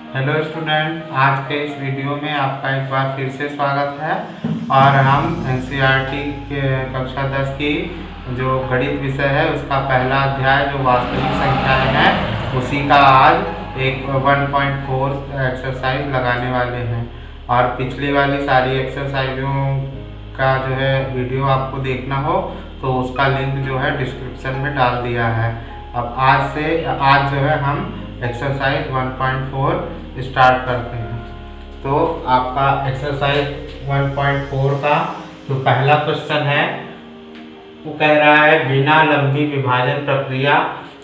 Hello student, आज के इस वीडियो में आपका एक बार फिर से स्वागत है। और हम एनसीईआरटी के कक्षा 10 की जो गणित विषय है उसका पहला अध्याय जो वास्तविक संख्याएं हैं उसी का आज एक 1.4 एक्सरसाइज लगाने वाले हैं। और पिछली वाली सारी एक्सरसाइजों का जो है वीडियो आपको देखना हो तो उसका लिंक जो है डिस्क्रिप्शन में डाल दिया है। अब आज जो है हम एक्सरसाइज 1.4 स्टार्ट करते हैं। तो आपका एक्सरसाइज 1.4 का जो पहला क्वेश्चन है वो कह रहा है बिना लंबी विभाजन प्रक्रिया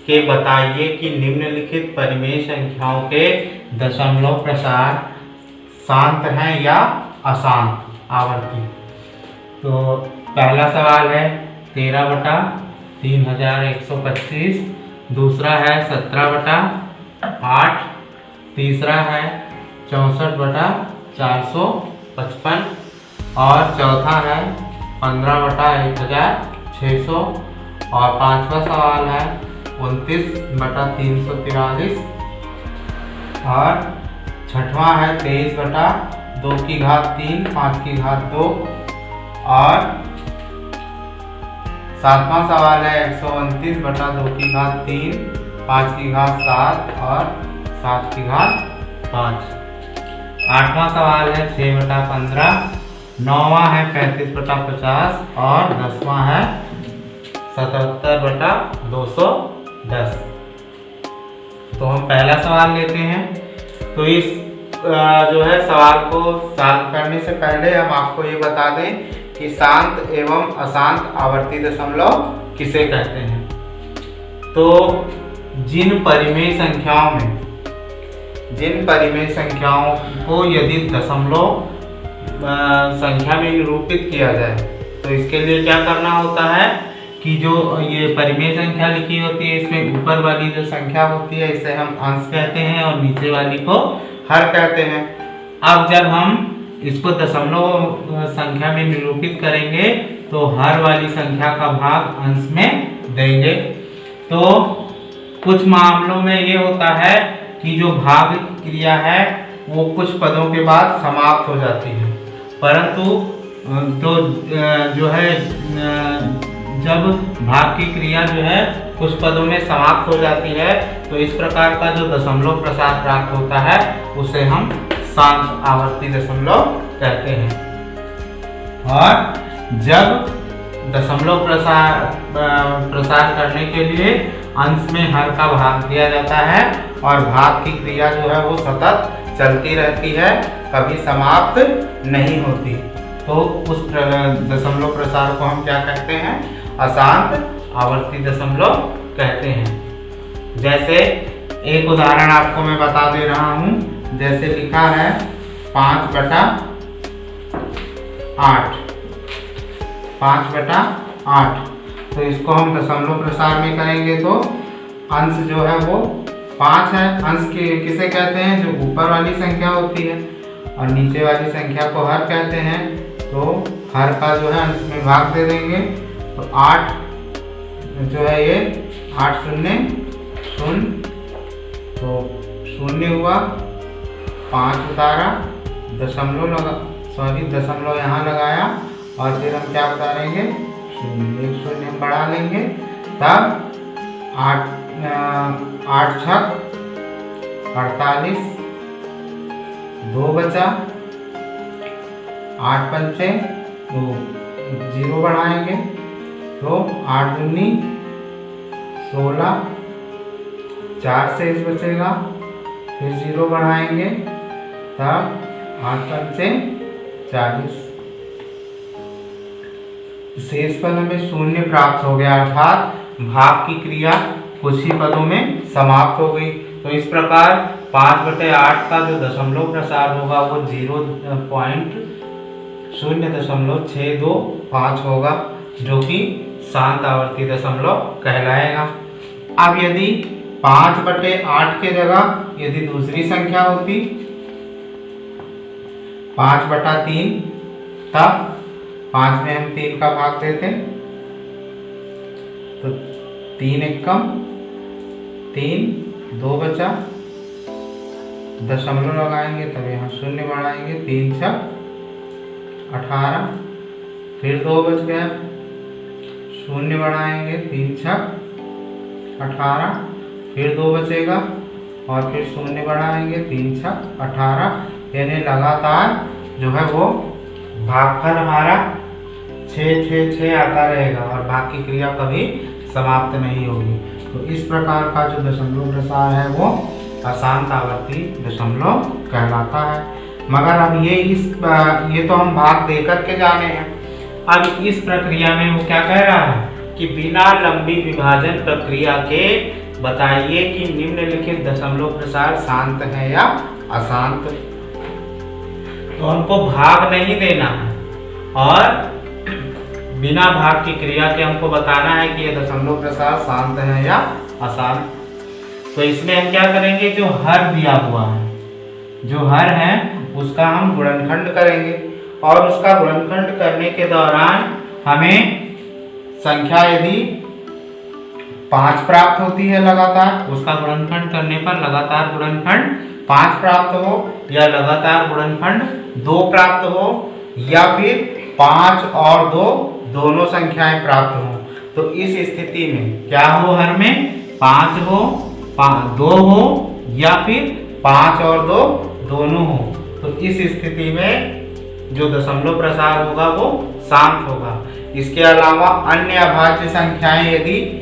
के बताइए कि निम्नलिखित परिमेय संख्याओं के दशमलव प्रसार शांत हैं या अशांत आवर्ती। तो पहला सवाल है 13/3125, दूसरा है 17/8, तीसरा है 64/455 और चौथा है 15/1600 और पांचवा सवाल है 29/343 और छठवां है 23/2^3 5^2 और सातवां सवाल है 129/2^3 5^7 और 7^5। आठवां सवाल है 6/15, नौवां है 35/50 और 10वां है 77/210। तो हम पहला सवाल लेते हैं। तो इस जो है सवाल को सॉल्व करने से पहले हम आपको ये बता दें कि शांत एवं अशांत आवर्ती दशमलव किसे कहते हैं। तो जिन परिमेय संख्याओं को यदि दशमलव संख्या में निरूपित किया जाए तो इसके लिए क्या करना होता है कि जो ये परिमेय संख्या लिखी होती है इसमें ऊपर वाली जो संख्या होती है इसे हम अंश कहते हैं और नीचे वाली को हर कहते हैं। अब जब हम इसको दशमलव संख्या में निरूपित करेंगे तो हर वाली संख्या का भाग अंश में देंगे। तो कुछ मामलों में ये होता है कि जो भाग क्रिया है वो कुछ पदों के बाद समाप्त हो जाती है, परंतु तो जो है जब भाग की क्रिया जो है कुछ पदों में समाप्त हो जाती है तो इस प्रकार का जो दशमलव प्रसार प्राप्त होता है उसे हम शांत आवर्ती दशमलव कहते हैं। और जब दशमलव प्रसार करने के लिए अंश में हर का भाग दिया जाता है और भाग की क्रिया जो है वो सतत चलती रहती है, कभी समाप्त नहीं होती, तो उस दशमलव प्रसार को हम क्या कहते हैं? अशांत आवर्ती दशमलव कहते हैं। जैसे एक उदाहरण आपको मैं बता दे रहा हूं, जैसे लिखा है 5/8, तो इसको हम दशमलव प्रसार में करेंगे तो अंश जो है वो 5 है। अंश किसे कहते हैं? जो ऊपर वाली संख्या होती है, और नीचे वाली संख्या को हर कहते हैं। तो हर का जो है अंश में भाग दे देंगे तो 8 जो है ये 8 शून्य 0 तो 0 हुआ, 5 उतारा, दशमलव यहाँ लगाया और फिर हम क्या उतारेंगे? 0, 1 शून्य हम बढ़ा लेंगे, तब 8 6 48, 2 बचा, 8 पंचे तो 0 बढ़ाएंगे तो 8 दूनी 16, 4 शेष बचेगा, फिर 0 बढ़ाएंगे तब 8 पंचे 40, शेष फल हमें 0 प्राप्त हो गया, अर्थात भाग की क्रिया कुछ ही पदों में समाप्त हो गई। तो इस प्रकार 5/8 का जो दशमलव प्रसार होगा वो 0.0625 होगा, जो कि शांत आवर्ती दशमलव कहलाएगा। अब यदि 5/8 के जगह यदि दूसरी संख्या होती 5/3, तब 5 में हम 3 का भाग देते तो 3 एकम 3, 2 बचा, दशमलव लगाएंगे तब यहाँ शून्य बढ़ाएंगे, 3 छक 18, फिर 2 बच गया, शून्य बढ़ाएंगे, 3 छक 18, फिर 2 बचेगा और फिर शून्य बढ़ाएंगे, 3 छक 18, यानी लगातार जो है वो भागफल हमारा 6 6 6 आता रहेगा और भाग की क्रिया कभी समाप्त नहीं होगी। तो इस प्रकार का जो दशमलव प्रसार है वो अशांत आवर्ती दशमलव कहलाता है। मगर अब ये तो हम भाग देकर के जाने हैं। अब इस प्रक्रिया में वो क्या कह रहा है कि बिना लंबी विभाजन प्रक्रिया के बताइए कि निम्नलिखित दशमलव प्रसार शांत है या अशांत। तो हमको भाग नहीं देना है और बिना भाग की क्रिया के हमको बताना है कि ये दशमलव प्रसार शांत है या अशांत। तो इसमें हम क्या करेंगे, जो हर दिया हुआ है, जो हर है उसका हम गुणनखंड करेंगे और उसका गुणनखंड करने के दौरान हमें संख्या यदि 5 प्राप्त होती है लगातार, उसका गुणनखंड करने पर लगातार गुणनखंड 5 प्राप्त हो या लगातार गुणनखंड 2 प्राप्त हो या फिर 5 और 2 दोनों संख्याएं प्राप्त हो। तो इस स्थिति में क्या हो, हर में 5 हो, 2 हो या फिर 5 और 2 दोनों हो। तो इस स्थिति में जो दशमलव प्रसार होगा वो शांत होगा। इसके अलावा अन्य अभाज्य संख्याएं यदि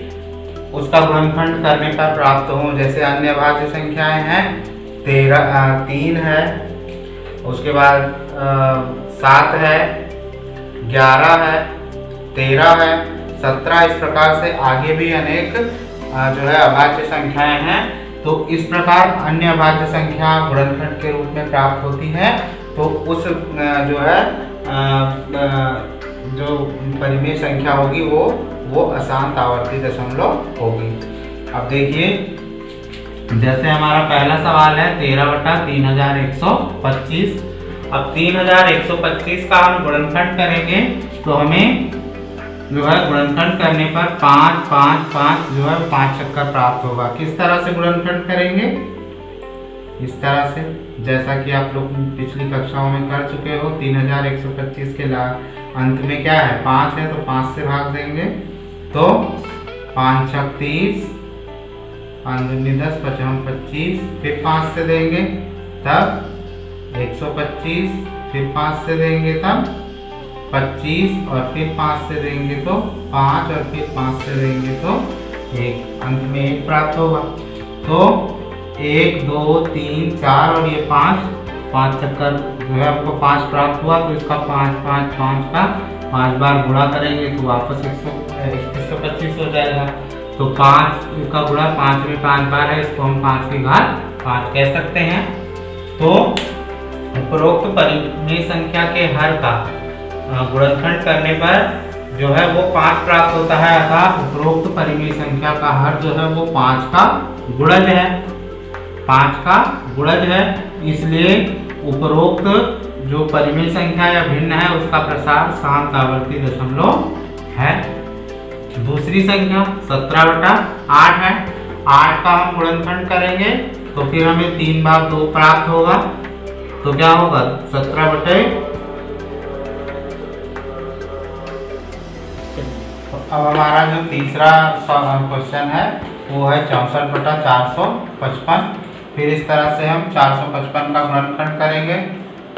उसका गुणनखंड करने पर प्राप्त हो, जैसे अन्य अभाज्य संख्याएं हैं 3 है, उसके बाद 7 है, 11 है, 13 है, 17, इस प्रकार से आगे भी अनेक जो है अभाज्य संख्याएं हैं। तो इस प्रकार अन्य अभाज्य संख्या गुणनखंड के रूप में प्राप्त होती है। तो उस जो है जो परिमेय संख्या होगी वो अशांत आवर्ती दशमलव होगी। अब देखिए, जैसे हमारा पहला सवाल है 13/3125। अब 3125 का हम गुणनखंड करेंगे तो हमें जो है गुणनखंड करने पर 5 5 5 जो है 5 चक्कर प्राप्त होगा। किस तरह से गुणनखंड करेंगे, इस तरह से जैसा कि आप लोग पिछली कक्षाओं में कर चुके हो। 3125 के अंत में क्या है, 5 है, तो 5 से भाग देंगे तो 5 छक 30, 5 दूनी 10, 5 25, फिर 5 से देंगे तब 125, फिर 5 से देंगे तब 25 और फिर 5 से देंगे तो 5 और फिर 5 से देंगे तो 1, अंत में 1 प्राप्त होगा। तो 1 2 3 4 और ये 5 चक्कर जो है हमको 5 प्राप्त हुआ। तो इसका 5 5 5 का 5 बार गुणा करेंगे तो वापस 125 हो जाएगा। तो 5 का गुणा 5 में 5 बार है, इसको हम 5 की घात 5 कह सकते हैं। तो उपरोक्त परिमेय संख्या के हर का गुणनखंड करने पर जो है वो 5 प्राप्त होता है, अर्थात उपरोक्त परिमेय संख्या का हर जो है वो 5 का गुणज है, 5 का गुणज है। इसलिए उपरोक्त जो परिमेय संख्या या भिन्न है उसका प्रसार शांत आवर्ती दशमलव है। दूसरी संख्या 17/8 है। 8 का हम गुणनखंड करेंगे तो फिर हमें 3 बार 2 प्राप्त होगा। तो क्या होगा, 17/। अब हमारा जो तीसरा क्वेश्चन है वो है 64/455। फिर इस तरह से हम 455 का गुणनखंड करेंगे,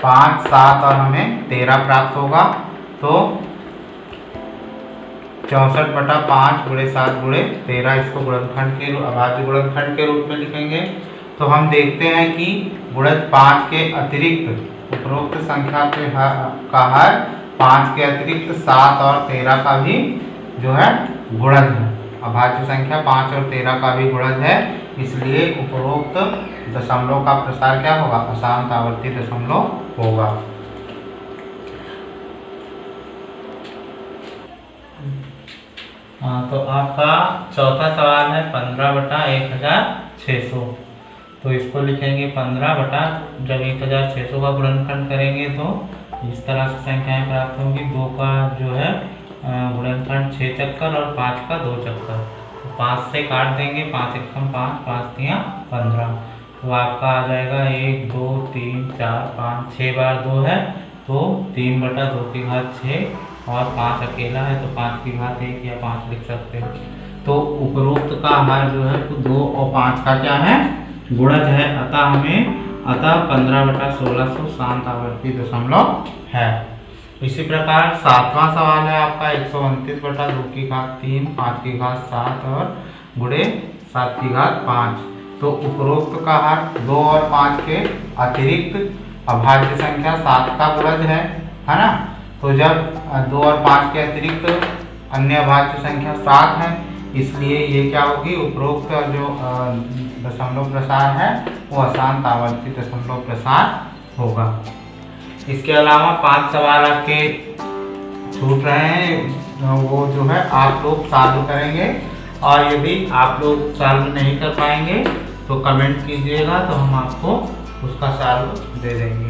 5 7 और हमें 13 प्राप्त होगा। तो 64/5 × 7 × 13 इसको गुणनखंड के अभाज्य गुणनखंड के रूप में लिखेंगे। तो हम देखते हैं कि गुणज 5 के अतिरिक्त उपरोक्त संख्या के का हर 5 के अतिरिक्त 7 और 13 का भी जो है गुणज है। अभाज्य संख्या 5 और 13 का भी गुणज है, इसलिए उपरोक्त दशमलव का प्रसार क्या होगा, अशांत आवर्ती दशमलव होगा। तो आपका चौथा सवाल है 15/1600। तो इसको लिखेंगे 15 जब 1600 का गुणनखंड करेंगे तो इस तरह से संख्याएं प्राप्त होंगी। 2 का जो है गुणनखंड 6 चक्कर और 5 का 2 चक्कर। तो 5 से काट देंगे, 5 एकम 5, 5 तिया 15। तो तो आपका आ जाएगा 1 2 3 4 5 6 बार 2 है तो 3/2 की घात 6 और 5 अकेला है तो 5 की घात 1 या 5 लिख सकते हैं। तो उपरोक्त का आहार जो है तो 2 और 5 का क्या है, गुणज है। अतः 15/1600 शांत आवर्ती दशमलव है। इसी प्रकार 7वां सवाल है आपका 129/2 की घात 3 5 की घात 7 और गुणे 7 की घात 5। तो उपरोक्त का आहार 2 और 5 के अतिरिक्त अभाज्य संख्या 7 का गुणज है ना। तो जब 2 और 5 के अतिरिक्त अन्य अभाज्य संख्या 7 है, इसलिए ये क्या होगी, उपरोक्त जो दशमलव प्रसार है वो अशांत आवर्ती दशमलव प्रसार होगा। इसके अलावा 5 सवाल आपके छूट रहे हैं, वो जो है आप लोग सॉल्व करेंगे और यदि आप लोग सॉल्व नहीं कर पाएंगे तो कमेंट कीजिएगा तो हम आपको उसका सॉल्व दे देंगे।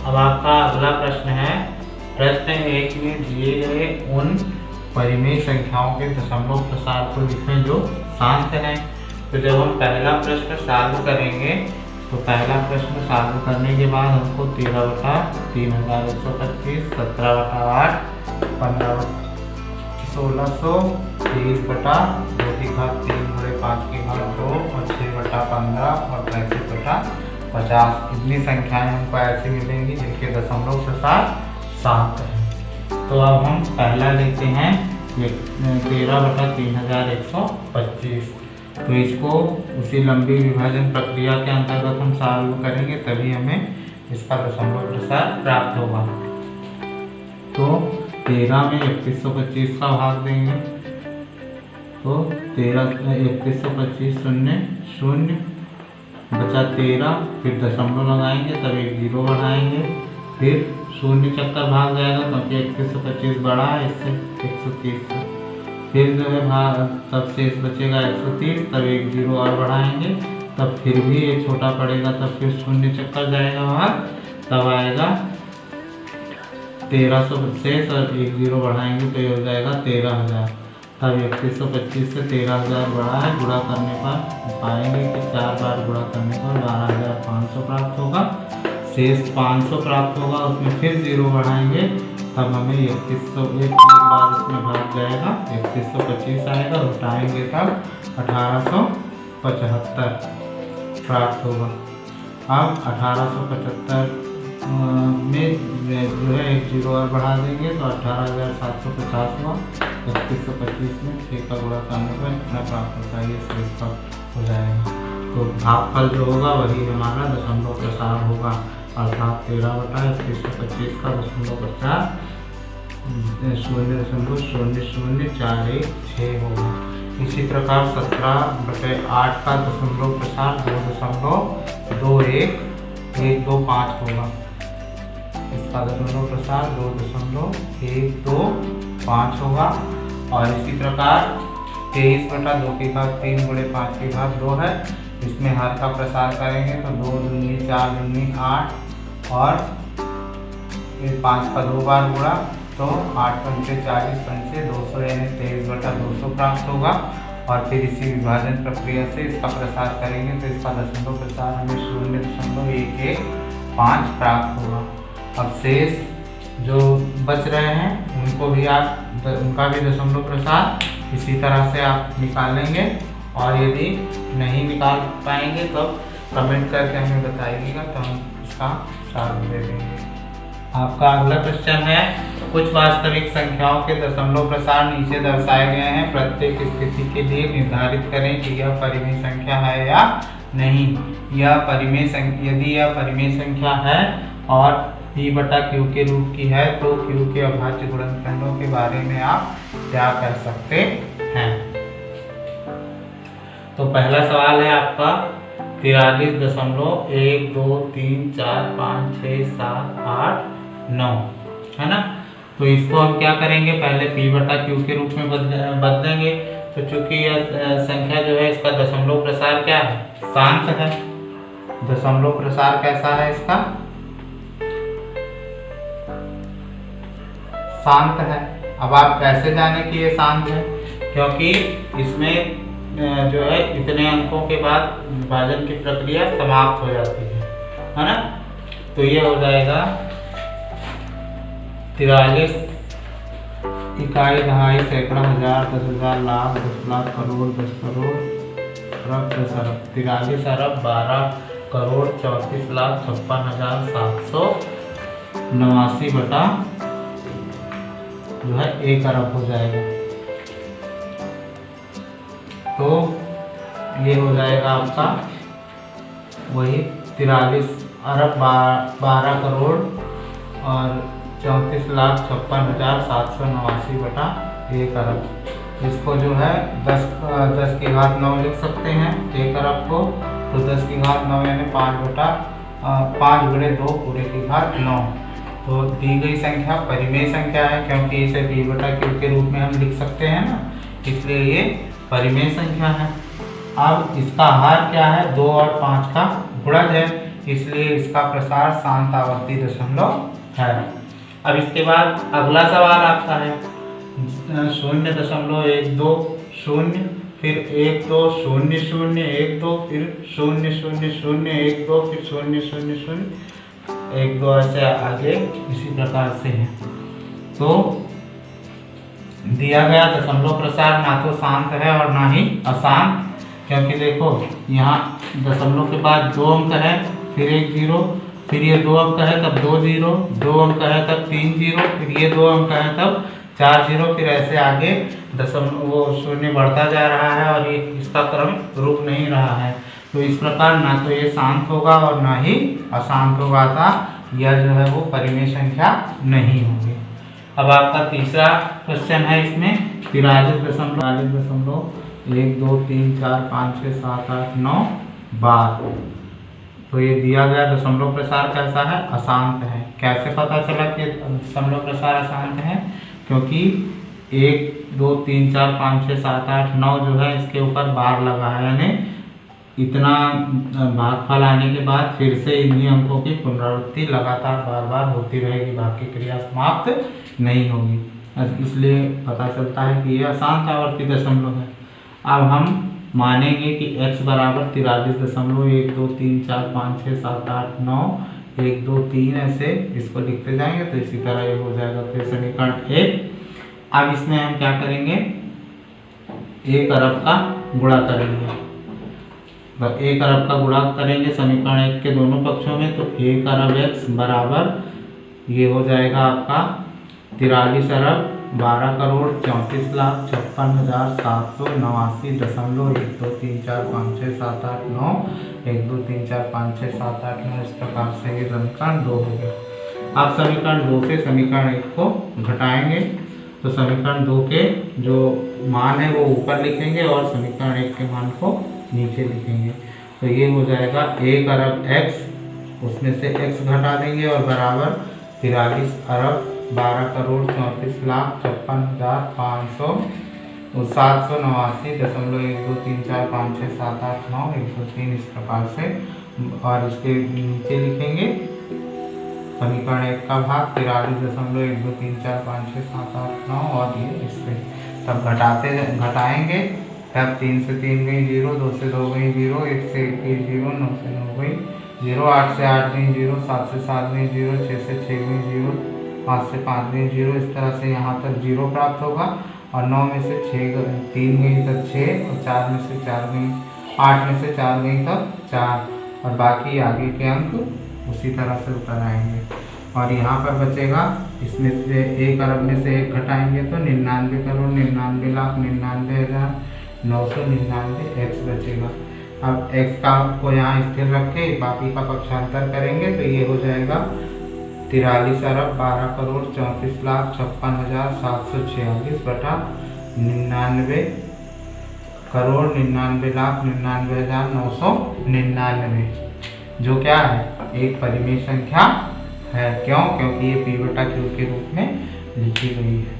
अब आपका अगला प्रश्न है, प्रश्न 1 में दिए गए उन परिमेय संख्याओं के दशमलव प्रसार को लिखें जो शांत हैं। तो जब हम पहला प्रश्न सॉल्व करेंगे तो पहला प्रश्न सॉल्व करने के बाद हमको 13/3125, 17/8, 15/1600, 23/2 गुणे 5 की घात 2 और 6/15 और 35/50 इतनी संख्याएं हमको ऐसी मिलेंगी जिनके दशमलव प्रसार शांत है। तो अब हम पहला लेते हैं 13/3125। तो इसको उसी लंबी विभाजन प्रक्रिया के अंतर्गत हम सॉल्व करेंगे, तभी हमें इसका दशमलव प्रसार प्राप्त होगा। तो 13 में 3125 का भाग देंगे तो 3125 0 0 बचा 13, फिर दशमलव लगाएंगे तब एक 0 बढ़ाएंगे, फिर 0 चक्कर भाग जाएगा क्योंकि 3125 बड़ा है इससे 130 से, फिर जो है भाग तब शेष बचेगा 130, तब एक 0 और बढ़ाएंगे तब फिर भी ये छोटा पड़ेगा, तब फिर 0 चक्कर जाएगा वहाँ, तब आएगा 1300 शेष और एक 0 बढ़ाएंगे तो ये हो जाएगा 13000। तब 3125 से 13000 बढ़ा है, गुणा करने पर पाएंगे कि 4 बार गुणा करने पर 12500 प्राप्त होगा। शेष 500 प्राप्त होगा, उसमें फिर 0 बढ़ाएंगे तब हमें 3100 एक बार इसमें भाग जाएगा 3125 आएगा, उठाएंगे तब 1875 प्राप्त होगा। अब 1875 में जो है एक 0 और बढ़ा देंगे तो 18750 हुआ। 3125 में 6 का गुणा करने पर इतना प्राप्त होता है, ये शेष का हो जाएगा। तो भागफल जो होगा वही हमारा दशमलव प्रसार होगा, अर्थात 13/3125 का दशमलव प्रसार 0.00041 होगा। इसी प्रकार 17/8 का दशमलव प्रसार 2.21125 होगा। इसका दशमलव प्रसार 2.125 होगा। और इसी प्रकार 23/2 गुणे 5 की घात 2 है, इसमें हर का प्रसार करेंगे तो 2 दूनी 4 दूनी 8 और फिर 5 का 2 बार गुणा तो 8 पंचे 40 पंचे 200 यानी 23/200 प्राप्त होगा। और फिर इसी विभाजन प्रक्रिया से इसका प्रसार करेंगे तो इसका दशमलव प्रसार हमें 0.115 प्राप्त होगा। अब शेष जो बच रहे हैं उनका भी दशमलव प्रसार इसी तरह से आप निकालेंगे, और यदि नहीं निकाल पाएंगे तो कमेंट करके हमें बताइएगा तो हम इसका सॉल्व दे देंगे। आपका अगला क्वेश्चन है, कुछ वास्तविक संख्याओं के दशमलव प्रसार नीचे दर्शाए गए हैं, प्रत्येक स्थिति के लिए निर्धारित करें कि यह परिमेय संख्या है या नहीं। यदि यह परिमेय संख्या है और P/Q के रूप की है तो Q के अभाज्य गुणनखंडों के बारे में आप क्या कह सकते हैं। तो पहला सवाल है आपका 43.1 2 3 4 5 6 7 8 9 है ना। तो इसको हम क्या करेंगे, पहले P/Q के रूप में बदलेंगे। तो चूंकि यह संख्या जो है इसका दशमलव प्रसार क्या है, शांत है। दशमलव प्रसार कैसा है इसका, शांत है। अब आप कैसे जाने कि ये शांत है, क्योंकि इसमें जो है इतने अंकों के बाद विभाजन की प्रक्रिया समाप्त हो जाती है ना। तो ये हो जाएगा 43 इकाई, दहाई, सैकड़ा, हजार, 10,000, लाख, 10 लाख, करोड़, 10 करोड़, अरब, 10 अरब, 43 अरब 12 करोड़ 34 लाख 56,789 बटा जो है 1 अरब हो जाएगा। तो ये हो जाएगा आपका वही 43 अरब 12 करोड़ और 34,56,789 बटा 1 अरब। इसको जो है 10 की घात 9 लिख सकते हैं 1 अरब को। तो 10 की घात 9 यानी 5 गुणे 2 पूरे की घात 9। तो दी गई संख्या परिमेय संख्या है, क्योंकि इसे b बटा q के रूप में हम लिख सकते हैं ना, इसलिए ये परिमेय संख्या है। अब इसका आहार क्या है, 2 और 5 का गुणज है, इसलिए इसका प्रसार शांत आवर्ती दशमलव है। अब इसके बाद अगला सवाल आपका है 0.12 0, फिर 1 2 0 0 1 2, फिर 0 0 0 1 2, फिर 0 0 0 1 2, ऐसे आगे इसी प्रकार से है। तो दिया गया दशमलव प्रसार ना तो शांत है और ना ही अशांत, क्योंकि देखो यहाँ दशमलव के बाद 2 अंक है, फिर 1 0, फिर ये 2 अंक है तब 2 0, 2 अंक है तब 3 0, फिर ये 2 अंक है तब 4 0, फिर ऐसे आगे दशमलव वो शून्य बढ़ता जा रहा है और ये इसका क्रम रुक नहीं रहा है। तो इस प्रकार ना तो ये शांत होगा और ना ही अशांत होगा, था यह जो है वो परिमेय संख्या नहीं होगी। अब आपका तीसरा क्वेश्चन है इसमें 43.1 2 3 4 5 6 7 8 9 12। तो ये दिया गया दशमलव प्रसार कैसा है, अशांत है। कैसे पता चला कि दशमलव प्रसार अशांत है, क्योंकि 1 2 3 4 5 6 7 8 9 जो है इसके ऊपर बार लगा है, यानी इतना भागफल आने के बाद फिर से इन्हीं अंकों की पुनरावृत्ति लगातार बार बार होती रहेगी, बाकी क्रिया समाप्त नहीं होगी, इसलिए पता चलता है कि यह अशांत आवर्ती दशमलव है। अब हम मानेंगे कि x बराबर 43.1 2 3 4 5 6 7 8 9 1 2 3 ऐसे इसको लिखते जाएंगे, तो इसी तरह ये हो जाएगा। फिर समीकरण 1। अब इसमें हम क्या करेंगे, 1 अरब का गुणा करेंगे। 1 अरब का गुणा करेंगे समीकरण 1 के दोनों पक्षों में, तो 1 अरब x बराबर ये हो जाएगा आपका 43 अरब 12 करोड़ 34,56,789.1 2 3 4 5 6 7 8 9 1 2 3 4 5 6 7 8 9 इस प्रकार से ये समीकरण 2 हो गया। अब समीकरण 2 से समीकरण 1 को घटाएंगे, तो समीकरण 2 के जो मान है वो ऊपर लिखेंगे और समीकरण 1 के मान को नीचे लिखेंगे। तो ये हो जाएगा 1 अरब x, उसमें से x घटा देंगे और बराबर 43 अरब 12 करोड़ 34,56,789.1 2 3 4 5 6 7 8 9 1 2 3 इस प्रकार से, और इसके नीचे लिखेंगे समीकरण 1 का भाग 43.1 2 3 4 5 6 7 8 9 और ये इससे तब घटाएंगे, तब 3 से 3 गई 0, 2 से 2 गई 0, 1 से 1 गई 0, 9 से 9 गई 0, 8 से 8 गई 0, 7 से 7 गई 0, 6 से 6 गई 0, 5 से 5 गई 0, इस तरह से यहाँ तक 0 प्राप्त होगा। और 9 में से 3 गई तब 6, और 4 में से 4 गई, 8 में से 4 गई तब 4, और बाकी आगे के अंक उसी तरह से उतर आएंगे। और यहाँ पर बचेगा, इसमें से 1 अरब में से 1 घटाएंगे तो 99 करोड़ 99 लाख 99,999 x बचेगा। अब x का को यहाँ स्थिर रख के बाकी का पक्षांतर करेंगे, तो ये हो जाएगा 43 अरब 12 करोड़ 34,56,746 बटा 99 करोड़ 99 लाख 99,999, जो क्या है, एक परिमेय संख्या है। क्यों? क्योंकि ये p बटा q के रूप में लिखी गई है।